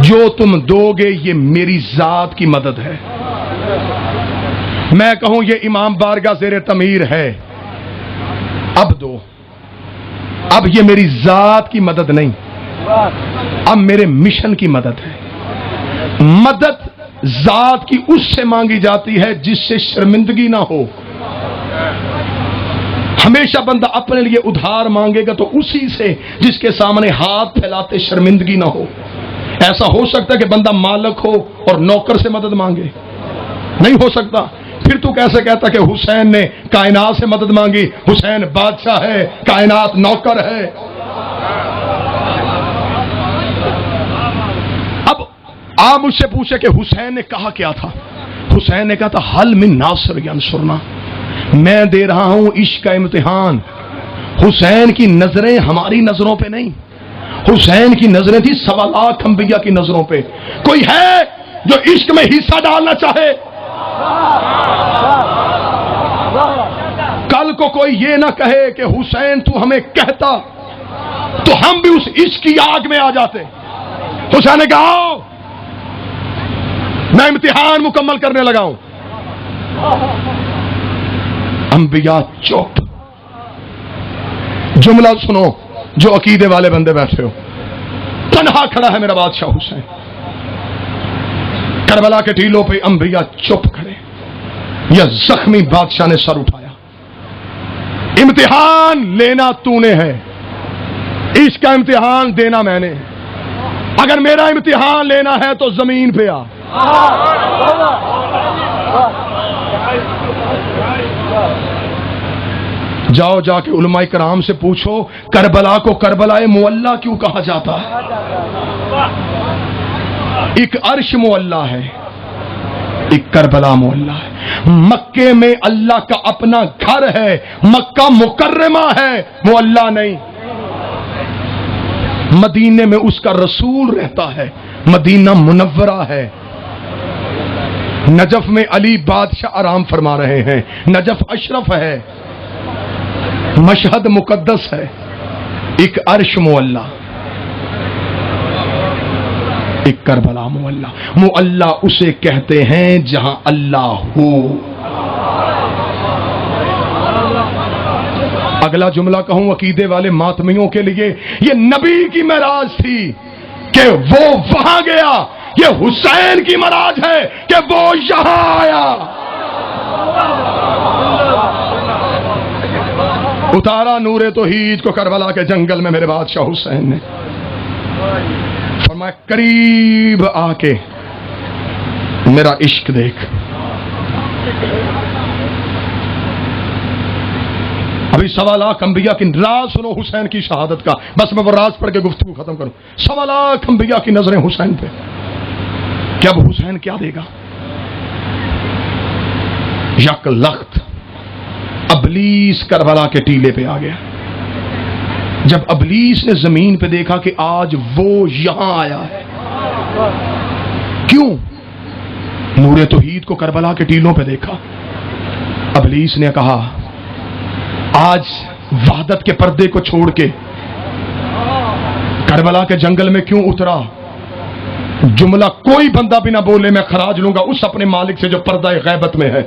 جو تم دو گے یہ میری ذات کی مدد ہے۔ میں کہوں یہ امام بارگاہ زیر تعمیر ہے، اب دو، اب یہ میری ذات کی مدد نہیں، اب میرے مشن کی مدد ہے۔ مدد ذات کی اس سے مانگی جاتی ہے جس سے شرمندگی نہ ہو۔ ہمیشہ بندہ اپنے لیے ادھار مانگے گا تو اسی سے جس کے سامنے ہاتھ پھیلاتے شرمندگی نہ ہو۔ ایسا ہو سکتا ہے کہ بندہ مالک ہو اور نوکر سے مدد مانگے؟ نہیں ہو سکتا۔ پھر تو کیسے کہتا کہ حسین نے کائنات سے مدد مانگی؟ حسین بادشاہ ہے، کائنات نوکر ہے۔ اب آپ مجھ سے پوچھے کہ حسین نے کہا کیا تھا؟ حسین نے کہا تھا حل من ناصر ینصرنا، میں دے رہا ہوں عشق کا امتحان۔ حسین کی نظریں ہماری نظروں پہ نہیں، حسین کی نظریں تھی 1.25 لاکھ انبیاء کی نظروں پہ۔ کوئی ہے جو عشق میں حصہ ڈالنا چاہے؟ کل کو کوئی یہ نہ کہے کہ حسین تو ہمیں کہتا تو ہم بھی اس عشق کی آگ میں آ جاتے۔ حسین نے کہا آؤ میں امتحان مکمل کرنے لگا ہوں۔ انبیاء چپ۔ جملہ سنو جو عقیدے والے بندے بیٹھے ہو، تنہا کھڑا ہے میرا بادشاہ حسین، کربلا کے ٹیلوں پہ انبیاء چپ کھڑے، یا زخمی بادشاہ نے سر اٹھایا۔ امتحان لینا تو نے ہے، اس کا امتحان دینا میں نے۔ اگر میرا امتحان لینا ہے تو زمین پہ آ۔ جاؤ جا کے علماء کرام سے پوچھو کربلا کو کربلا معلی کیوں کہا جاتا ہے؟ ایک عرش معلی ہے، ایک کربلا معلی ہے۔ مکے میں اللہ کا اپنا گھر ہے، مکہ مکرمہ ہے، معلی نہیں۔ مدینے میں اس کا رسول رہتا ہے، مدینہ منورہ ہے۔ نجف میں علی بادشاہ آرام فرما رہے ہیں، نجف اشرف ہے، مشہد مقدس ہے۔ ایک عرش معلی، ایک کربلا معلی۔ معلی اسے کہتے ہیں جہاں اللہ ہو۔ اگلا جملہ کہوں عقیدے والے ماتمیوں کے لیے، یہ نبی کی معراج تھی کہ وہ وہاں گیا، یہ حسین کی معراج ہے کہ وہ یہاں آیا۔ اتارا نور توحید کو کربلا کے جنگل میں میرے بادشاہ حسین نے، فرمایا قریب آ کے میرا عشق دیکھ۔ ابھی 1.25 لاکھ انبیاء کی راز سنو حسین کی شہادت کا، بس میں وہ راز پڑھ کے گفتگو ختم کروں۔ 1.25 لاکھ انبیاء کی نظریں حسین پہ، کہ اب حسین کیا دے گا؟ یک لخت ابلیس کربلا کے ٹیلے پہ آ گیا۔ جب ابلیس نے زمین پہ دیکھا کہ آج وہ یہاں آیا ہے، کیوں؟ نور توحید کو کربلا کے ٹیلوں پہ دیکھا۔ ابلیس نے کہا آج وحدت کے پردے کو چھوڑ کے کربلا کے جنگل میں کیوں اترا؟ جملہ کوئی بندہ بھی نہ بولے، میں خراج لوں گا اس اپنے مالک سے جو پردہ غیبت میں ہے۔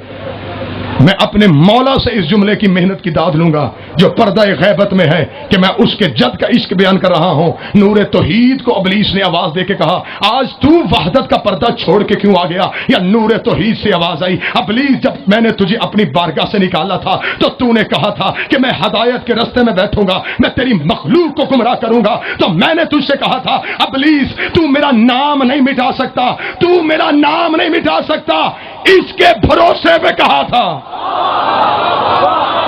میں اپنے مولا سے اس جملے کی محنت کی داد لوں گا جو پردہ غیبت میں ہے کہ میں اس کے جد کا عشق بیان کر رہا ہوں. نور توحید کو ابلیس نے آواز دے کے کہا آج تو وحدت کا پردہ چھوڑ کے کیوں آ گیا؟ یا نور توحید سے آواز آئی ابلیس جب میں نے تجھے اپنی بارگاہ سے نکالا تھا تو نے کہا تھا کہ میں ہدایت کے راستے میں بیٹھوں گا، میں تیری مخلوق کو گمراہ کروں گا. تو میں نے تجھ سے کہا تھا ابلیس تو میرا نام نہیں مٹا سکتا، تو میرا نام نہیں مٹا سکتا. اس کے بھروسے پہ کہا تھا،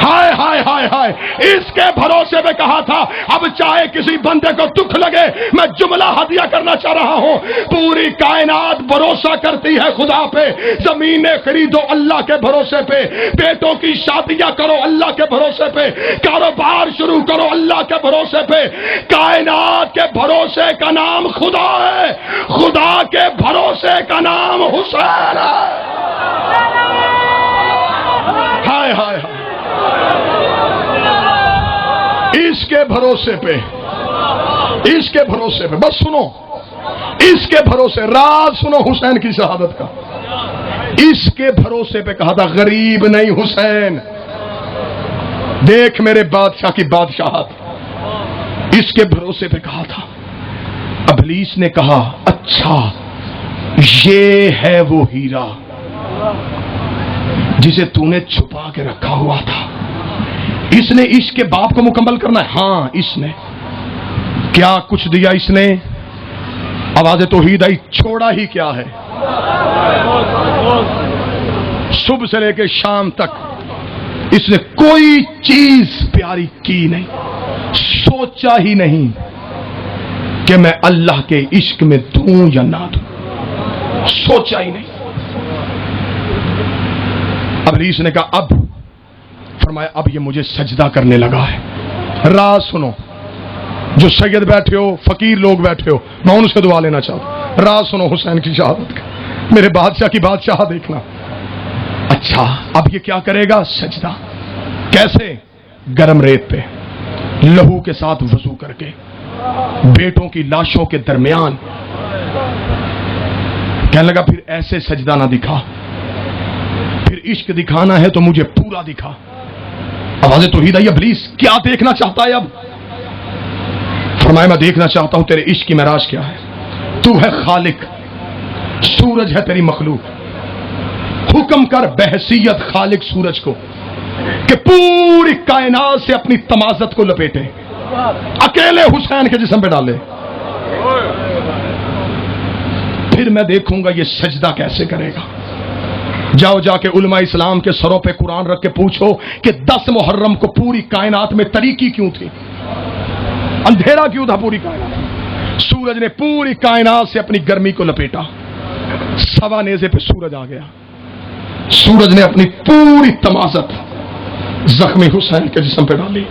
ہائے ہائے ہائے ہائے، اس کے بھروسے پہ کہا تھا. اب چاہے کسی بندے کو دکھ لگے، میں جملہ ہدیہ کرنا چاہ رہا ہوں، پوری کائنات بھروسہ کرتی ہے خدا پہ. زمینیں خریدو اللہ کے بھروسے پہ، بیٹوں کی شادیاں کرو اللہ کے بھروسے پہ، کاروبار شروع کرو اللہ کے بھروسے پہ. کائنات کے بھروسے کا نام خدا ہے، خدا کے بھروسے کا نام حسین ہے. ہائے ہائے ہائے، اس کے بھروسے پہ، اس کے بھروسے پہ، بس سنو، اس کے بھروسے، راز سنو حسین کی شہادت کا. اس کے بھروسے پہ کہا تھا غریب نہیں حسین، دیکھ میرے بادشاہ کی بادشاہت. اس کے بھروسے پہ کہا تھا. ابلیس نے کہا اچھا یہ ہے وہ ہیرا جسے تو نے چھپا کے رکھا ہوا تھا. اس نے عشق کے باپ کو مکمل کرنا ہے. ہاں اس نے کیا کچھ دیا، اس نے آواز توحید آئی، چھوڑا ہی کیا ہے. صبح سے لے کے شام تک اس نے کوئی چیز پیاری کی نہیں، سوچا ہی نہیں کہ میں اللہ کے عشق میں دوں یا نہ دوں، سوچا ہی نہیں. ابلیس نے کہا اب، فرمایا اب یہ مجھے سجدہ کرنے لگا ہے. راز سنو، جو سید بیٹھے ہو، فقیر لوگ بیٹھے ہو، میں ان سے دعا لینا چاہتا ہوں. راز سنو حسین کی شہادت کا، میرے بادشاہ کی بادشاہ دیکھنا. اچھا اب یہ کیا کرے گا؟ سجدہ. کیسے؟ گرم ریت پہ لہو کے ساتھ وضو کر کے، بیٹوں کی لاشوں کے درمیان. کہنے لگا پھر ایسے سجدہ نہ دکھا، پھر عشق دکھانا ہے تو مجھے پورا دکھا. آواز توحید آئی، ابلیس کیا دیکھنا چاہتا ہے اب؟ فرمایا میں دیکھنا چاہتا ہوں تیرے عشق کی معراج کیا ہے. تو ہے خالق، سورج ہے تیری مخلوق. حکم کر بحیثیت خالق سورج کو کہ پوری کائنات سے اپنی تمازت کو لپیٹے، اکیلے حسین کے جسم پہ ڈالے. پھر میں دیکھوں گا یہ سجدہ کیسے کرے گا. جاؤ جا کے علماء اسلام کے سروں پہ قرآن رکھ کے پوچھو کہ 10 محرم کو پوری کائنات میں تاریکی کیوں تھی، اندھیرا کیوں تھا پوری کائنات. سورج نے پوری کائنات سے اپنی گرمی کو لپیٹا. سوا نیزے پہ سورج آ گیا. سورج نے اپنی پوری تمازت زخمی حسین کے جسم پہ ڈالی.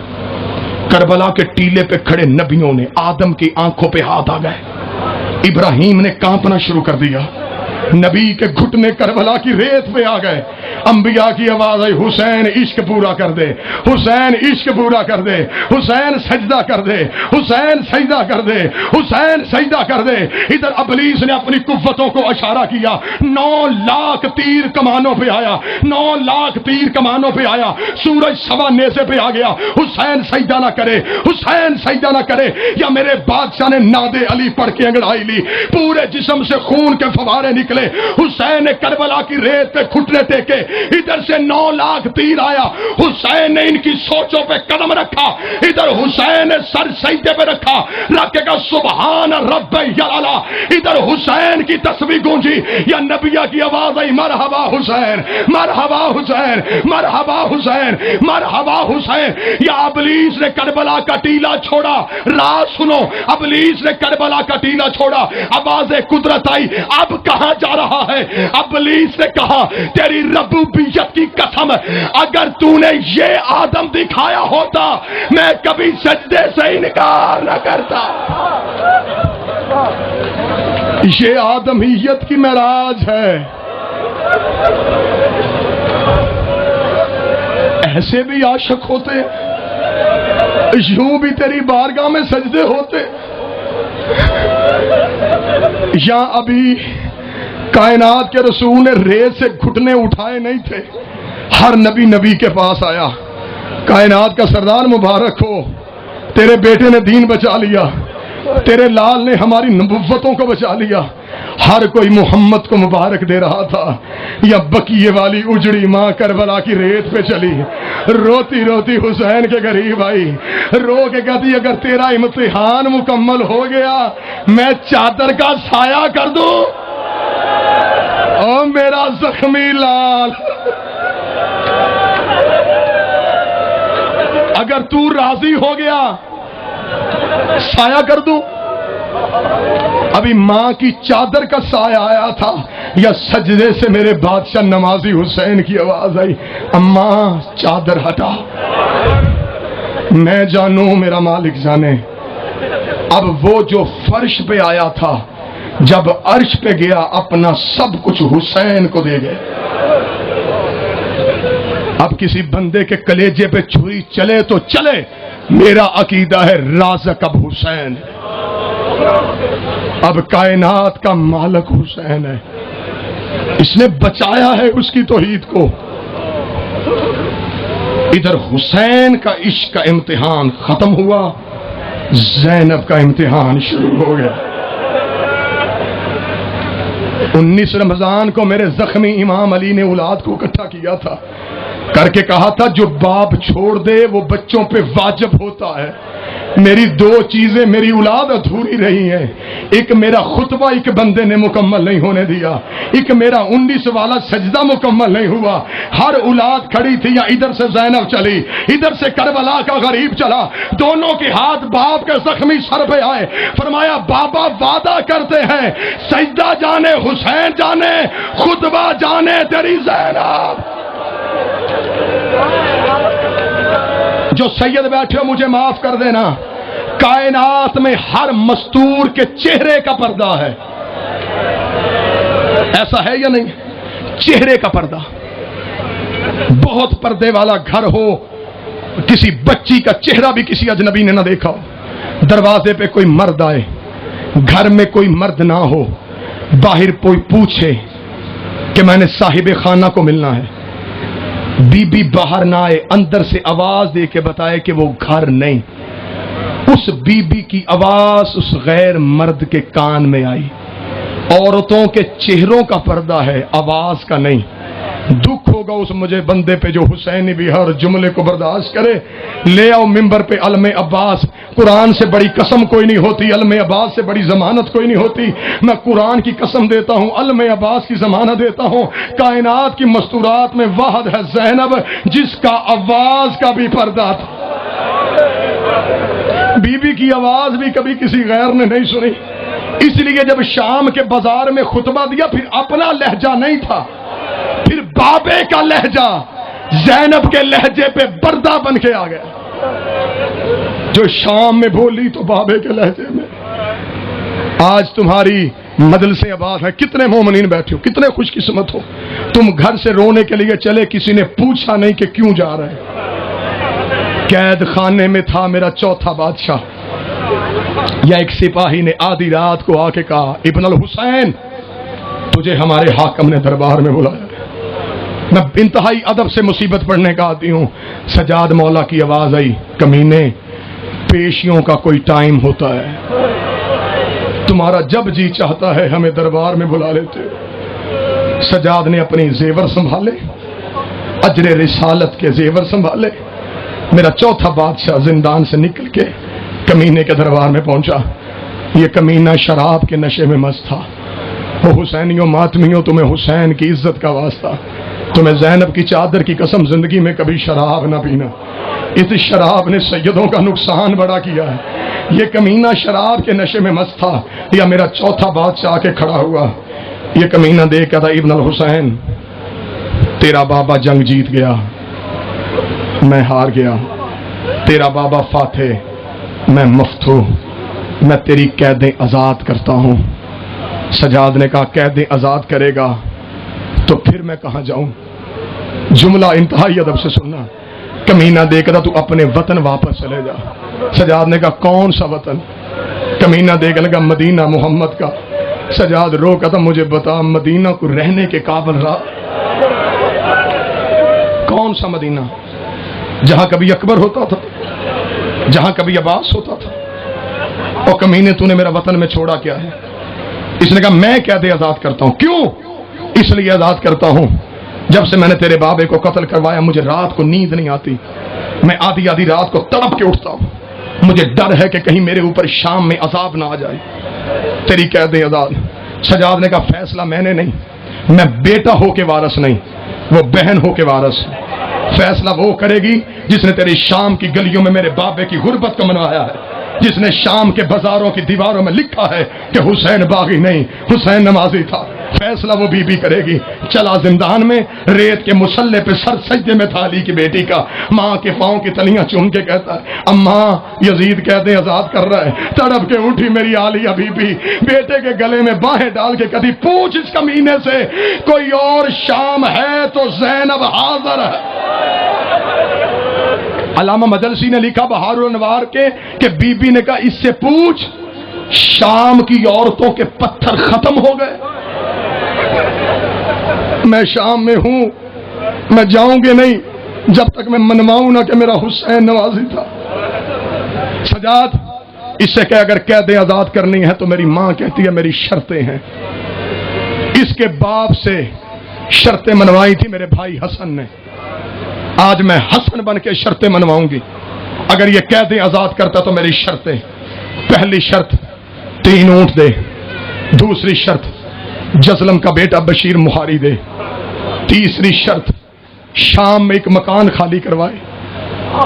کربلا کے ٹیلے پہ کھڑے نبیوں نے آدم کی آنکھوں پہ ہاتھ آ گئے. ابراہیم نے کانپنا شروع کر دیا. نبی کے گھٹنے کربلا کی ریت پہ آ گئے. انبیاء کی آواز آئی حسین عشق پورا کر دے، حسین عشق پورا کر دے، حسین سجدہ کر دے، حسین سجدہ کر دے، حسین سجدہ کر دے. ادھر ابلیس نے اپنی قوتوں کو اشارہ کیا. 9 لاکھ تیر کمانوں پہ آیا، 9 لاکھ تیر کمانوں پہ آیا. سورج سوا نیزے پہ آ گیا. حسین سجدہ نہ کرے، حسین سجدہ نہ کرے. یا میرے بادشاہ نے ناد علی پڑھ کے انگڑائی لی، پورے جسم سے خون کے فوارے نکلے. حسین نے کربلا کی ریت پہ گھٹنے ٹیکے. ادھر سے 9 لاکھ تیر آیا. حسین نے ان کی سوچوں پہ قدم رکھا. ادھر حسین نے سر سجدے پہ رکھا، رکھے گا سبحان رب یعلا. ادھر حسین کی تسبیح گونجی. یا نبیہ کی آواز آئی مرحبا حسین، مرحبا حسین، مرحبا حسین، مرحبا حسین. یا ابلیس نے کربلا کا ٹیلا چھوڑا. راز سنو، ابلیس نے کربلا کا ٹیلا چھوڑا. آواز قدرت آئی. اب کہاں جا رہا ہے؟ ابلیس نے کہا تیری ربوبیت کی قسم، اگر تو نے یہ آدم دکھایا ہوتا میں کبھی سجدے سے انکار نہ کرتا. یہ آدمیت کی معراج ہے. ایسے بھی عاشق ہوتے، یوں بھی تیری بارگاہ میں سجدے ہوتے. یا ابھی کائنات کے رسول نے ریت سے گھٹنے اٹھائے نہیں تھے، ہر نبی کے پاس آیا، کائنات کا سردار مبارک ہو، تیرے بیٹے نے دین بچا لیا، تیرے لال نے ہماری نبوتوں کو بچا لیا۔ ہر کوئی محمد کو مبارک دے رہا تھا، یا بقیے والی اجڑی ماں کربلا کی ریت پہ چلی، روتی روتی حسین کے قریب آئی، رو کے کہتی اگر تیرا امتحان مکمل ہو گیا میں چادر کا سایہ کر دوں، او میرا زخمی لال، اگر تو راضی ہو گیا سایہ کر دوں۔ ابھی ماں کی چادر کا سایہ آیا تھا، یا سجدے سے میرے بادشاہ نمازی حسین کی آواز آئی، اماں چادر ہٹا، میں جانوں میرا مالک جانے۔ اب وہ جو فرش پہ آیا تھا جب عرش پہ گیا اپنا سب کچھ حسین کو دے گئے۔ اب کسی بندے کے کلیجے پہ چھری چلے تو چلے، میرا عقیدہ ہے رازق اب حسین، اب کائنات کا مالک حسین ہے، اس نے بچایا ہے اس کی توحید کو۔ ادھر حسین کا عشق کا امتحان ختم ہوا، زینب کا امتحان شروع ہو گیا۔ 19 رمضان کو میرے زخمی امام علی نے اولاد کو اکٹھا کیا تھا، کر کے کہا تھا جو باپ چھوڑ دے وہ بچوں پہ واجب ہوتا ہے۔ میری دو چیزیں میری اولاد ادھوری رہی ہیں، ایک میرا خطبہ ایک بندے نے مکمل نہیں ہونے دیا، ایک میرا 19 والا سجدہ مکمل نہیں ہوا۔ ہر اولاد کھڑی تھی، یا ادھر سے زینب چلی، ادھر سے کربلا کا غریب چلا، دونوں کے ہاتھ باپ کے زخمی سر پہ آئے، فرمایا بابا وعدہ کرتے ہیں سجدہ جانے حسین جانے، خطبہ جانے تیری زینب۔ جو سید بیٹھے ہو مجھے معاف کر دینا، کائنات میں ہر مستور کے چہرے کا پردہ ہے، ایسا ہے یا نہیں؟ چہرے کا پردہ، بہت پردے والا گھر ہو، کسی بچی کا چہرہ بھی کسی اجنبی نے نہ دیکھا ہو، دروازے پہ کوئی مرد آئے، گھر میں کوئی مرد نہ ہو، باہر کوئی پوچھے کہ میں نے صاحب خانہ کو ملنا ہے، بی بی باہر نہ آئے، اندر سے آواز دے کے بتائے کہ وہ گھر نہیں، اس بی بی کی آواز اس غیر مرد کے کان میں آئی۔ عورتوں کے چہروں کا پردہ ہے، آواز کا نہیں۔ دکھ ہوگا اس مجھے بندے پہ جو حسینی بھی ہر جملے کو برداشت کرے، لے آؤ ممبر پہ علم عباس، قرآن سے بڑی قسم کوئی نہیں ہوتی، علم عباس سے بڑی ضمانت کوئی نہیں ہوتی، میں قرآن کی قسم دیتا ہوں، علم عباس کی ضمانت دیتا ہوں، کائنات کی مستورات میں واحد ہے زینب جس کا آواز کا بھی پردہ تھا۔ بی بی کی آواز بھی کبھی کسی غیر نے نہیں سنی، اس لیے جب شام کے بازار میں خطبہ دیا پھر اپنا لہجہ نہیں تھا، پھر بابے کا لہجہ زینب کے لہجے پہ پردہ بن کے آ گیا۔ جو شام میں بولی تو بابے کے لہجے میں۔ آج تمہاری مجلس عباس ہے، کتنے مومنین بیٹھے ہو، کتنے خوش قسمت ہو، تم گھر سے رونے کے لیے چلے، کسی نے پوچھا نہیں کہ کیوں جا رہے۔ قید خانے میں تھا میرا چوتھا بادشاہ، یا ایک سپاہی نے آدھی رات کو آ کے کہا ابن الحسین تجھے ہمارے حاکم نے دربار میں بلایا۔ میں انتہائی ادب سے مصیبت پڑھنے کا آتی ہوں، سجاد مولا کی آواز آئی، کمینے پیشیوں کا کوئی ٹائم ہوتا ہے، تمہارا جب جی چاہتا ہے ہمیں دربار میں بلا لیتے۔ سجاد نے اپنی زیور سنبھالے، اجر رسالت کے زیور سنبھالے، میرا چوتھا بادشاہ زندان سے نکل کے کمینے کے دربار میں پہنچا۔ یہ کمینہ شراب کے نشے میں مست تھا۔ وہ حسینیوں ماتمیوں تمہیں حسین کی عزت کا واسطہ، تمہیں زینب کی چادر کی قسم زندگی میں کبھی شراب نہ پینا، اس شراب نے سیدوں کا نقصان بڑا کیا ہے۔ یہ کمینہ شراب کے نشے میں مست تھا، یا میرا چوتھا بادشاہ آ کے کھڑا ہوا، یہ کمینہ دیکھ کہا ابن الحسین تیرا بابا جنگ جیت گیا، میں ہار گیا، تیرا بابا فاتح، میں مفتو، میں تیری قیدیں آزاد کرتا ہوں۔ سجاد نے کہا قیدیں آزاد کرے گا تو پھر میں کہاں جاؤں؟ جملہ انتہائی ادب سے سننا، کمینہ دیکھ رہا تو اپنے وطن واپس چلے جا۔ سجاد نے کہا کون سا وطن؟ کمینہ دیکھ لگا مدینہ محمد کا۔ سجاد رو کہا تھا مجھے بتا مدینہ کو رہنے کے قابل رہا؟ سا مدینہ جہاں کبھی اکبر ہوتا تھا، جہاں کبھی عباس ہوتا تھا. اور کمینے تو نے میرا وطن میں چھوڑا کیا ہے؟ اس نے کہا میں قید آزاد کرتا ہوں. کیوں؟ اس لیے آزاد کرتا ہوں جب سے میں نے تیرے بابے کو قتل کروایا مجھے رات کو نیند نہیں آتی، میں آدھی آدھی رات کو تڑپ کے اٹھتا ہوں، مجھے ڈر ہے کہ کہیں میرے اوپر شام میں عذاب نہ آ جائے. تیری قید آزاد. سجاد نے کہا فیصلہ میں نے نہیں، میں بیٹا ہو کے وارث نہیں، وہ بہن ہو کے وارث. فیصلہ وہ کرے گی جس نے تیری شام کی گلیوں میں میرے بابے کی غربت کو منوایا ہے، جس نے شام کے بازاروں کی دیواروں میں لکھا ہے کہ حسین باغی نہیں حسین نمازی تھا. فیصلہ وہ بی بی کرے گی. چلا زندان میں، ریت کے مسلح پہ سر سجدے میں تھا علی کی بیٹی کا، ماں کے پاؤں کی تلیاں چوم کے کہتا ہے اماں یزید قید آزاد کر رہا ہے. تڑپ کے اٹھی میری عالیہ بی بی، بیٹے کے گلے میں باہیں ڈال کے کہتی پوچھ اس کمینے سے کوئی اور شام ہے تو زینب حاضر ہے. علامہ مجلسی نے لکھا بہار الانوار کے کہ بی بی نے کہا اس سے پوچھ شام کی عورتوں کے پتھر ختم ہو گئے. میں شام میں ہوں، میں جاؤں گی نہیں جب تک میں منواؤں نہ کہ میرا حسین نوازی تھا. سجاد اس سے کہ اگر قید آزاد کرنی ہے تو میری ماں کہتی ہے میری شرطیں ہیں. اس کے باپ سے شرطیں منوائی تھی میرے بھائی حسن نے، آج میں حسن بن کے شرطیں منواؤں گی. اگر یہ قید آزاد کرتا تو میری شرطیں، پہلی شرط 3 اونٹ دے، دوسری شرط جزلم کا بیٹا بشیر مہاری دے، تیسری شرط شام میں ایک مکان خالی کروائے.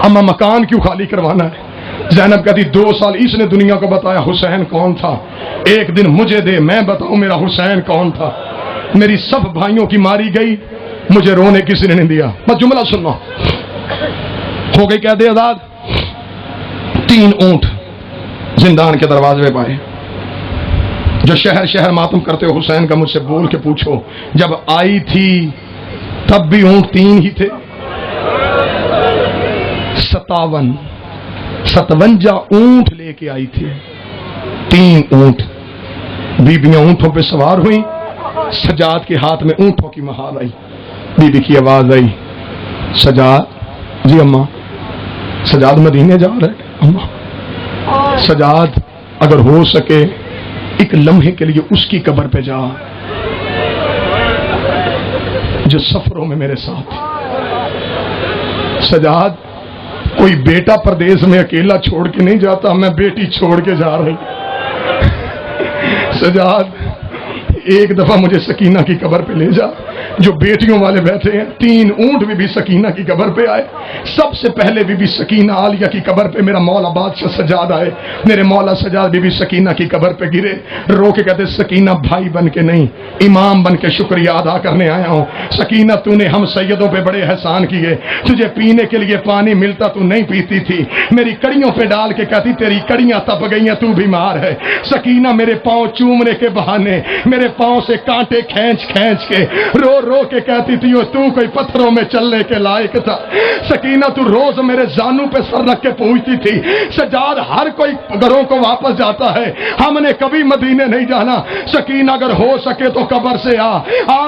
اما مکان کیوں خالی کروانا ہے؟ زینب کہتی 2 سال اس نے دنیا کو بتایا حسین کون تھا، ایک دن مجھے دے میں بتاؤں میرا حسین کون تھا. میری سب بھائیوں کی ماری گئی، مجھے رونے کسی نے نہیں دیا. بس جملہ سننا. ہو گئی قید آزاد. 3 اونٹ زندان کے دروازے پہ پائے. جو شہر شہر ماتم کرتے ہو حسین کا مجھ سے بول کے پوچھو جب آئی تھی تب بھی اونٹ 3 ہی تھے. 57 اونٹ لے کے آئی تھی. 3 اونٹ. بیبیاں اونٹوں پہ سوار ہوئی، سجاد کے ہاتھ میں اونٹوں کی مہار آئی. بی بی کی آواز آئی سجاد. جی اماں. سجاد مدینے جا رہے اماں. سجاد اگر ہو سکے ایک لمحے کے لیے اس کی قبر پہ جا جو سفروں میں میرے ساتھ. سجاد کوئی بیٹا پردیس میں اکیلا چھوڑ کے نہیں جاتا، میں بیٹی چھوڑ کے جا رہی. سجاد ایک دفعہ مجھے سکینہ کی قبر پہ لے جا، جو بیٹیوں والے بیٹھے ہیں. 3 اونٹ بھی سکینہ کی قبر پہ آئے. سب سے پہلے بی بی سکینہ عالیہ کی قبر پہ میرا مولا بادشاہ سجاد آئے. میرے مولا سجاد بی بی سکینہ کی قبر پہ گرے، رو کے کہتے سکینہ بھائی بن کے نہیں امام بن کے شکریہ ادا کرنے آیا ہوں. سکینہ تو نے ہم سیدوں پہ بڑے احسان کیے، تجھے پینے کے لیے پانی ملتا تو نہیں پیتی تھی، میری کڑیوں پہ ڈال کے کہتی تیری کڑیاں تپ گئی ہیں تو بیمار ہے. سکینہ میرے پاؤں چومنے کے بہانے میرے پاؤں سے کانٹے کھینچ کھینچ کے رو رو کے کہتی تھی تو کوئی پتھروں میں چلنے کے لائق تھا. سکینہ تو روز میرے زانوں پہ سر رکھ کے پوچھتی تھی سجاد ہر کوئی گھروں کو واپس جاتا ہے، ہم نے کبھی مدینے نہیں جانا. سکینہ اگر ہو سکے تو قبر سے آ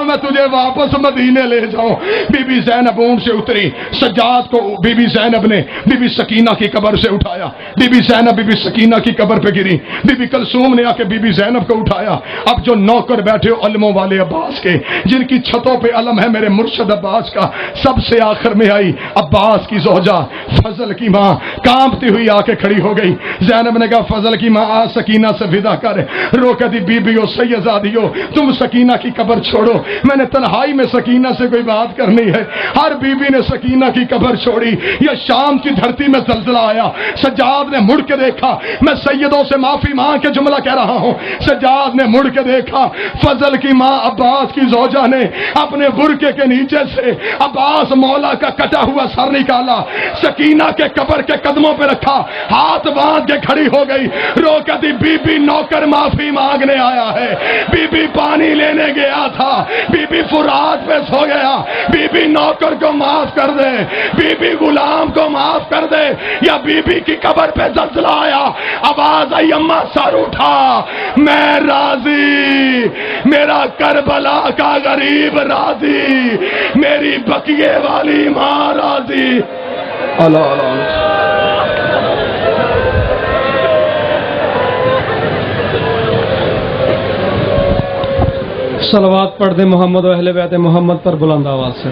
میں تجھے واپس مدینے لے جاؤں. بی بی زینب اونٹ سے اتری، سجاد کو بی بی زینب نے بی بی سکینہ کی قبر سے اٹھایا. بی بی زینب بی بی سکینہ کی قبر پہ گری. بی بی کلثوم نے آ کے بی بی زینب کو اٹھایا. اب جو نوکر بیٹھے ہو علموں والے عباس کے، جن کی چھتوں پہ علم ہے میرے مرشد عباس کا، سب سے آخر میں آئی عباس کی زوجہ فضل کی ماں، کانپتی ہوئی آ کے کھڑی ہو گئی. زینب نے کہا فضل کی ماں آ سکینہ سے ودا کر. رو کہتی بی بی ہو سیدزادی ہو تم سکینہ کی قبر چھوڑو، میں نے تنہائی میں سکینہ سے کوئی بات کرنی ہے. ہر بی بی نے سکینہ کی قبر چھوڑی. یہ شام کی دھرتی میں زلزلہ آیا. سجاد نے مڑ کے دیکھا، میں سیدوں سے معافی مانگ کے جملہ کہہ رہا ہوں. سجاد نے مڑ کے دیکھا، فضل کی ماں عباس کی زوجہ نے اپنے برقے کے نیچے سے عباس مولا کا کٹا ہوا سر نکالا، سکینہ کے قبر کے قدموں پہ رکھا، ہاتھ باندھ کے کھڑی ہو گئی. رو کہتی بی بی نوکر معافی مانگنے آیا ہے، بی بی پانی لینے گیا تھا، بی بی فرات پہ سو گیا، بی بی نوکر کو معاف کر دے، بی بی غلام کو معاف کر دے. یا بی بی کی قبر پہ زلزلہ آیا، آواز آئی اماں سر اٹھا میں راضی، میرا کربلا کا غریب غریب راضی، میری بقیے والی ماں راضی۔ اللہ اللہ صلوات پڑھ دیں محمد و اہل بیت محمد پر بلند آواز سے۔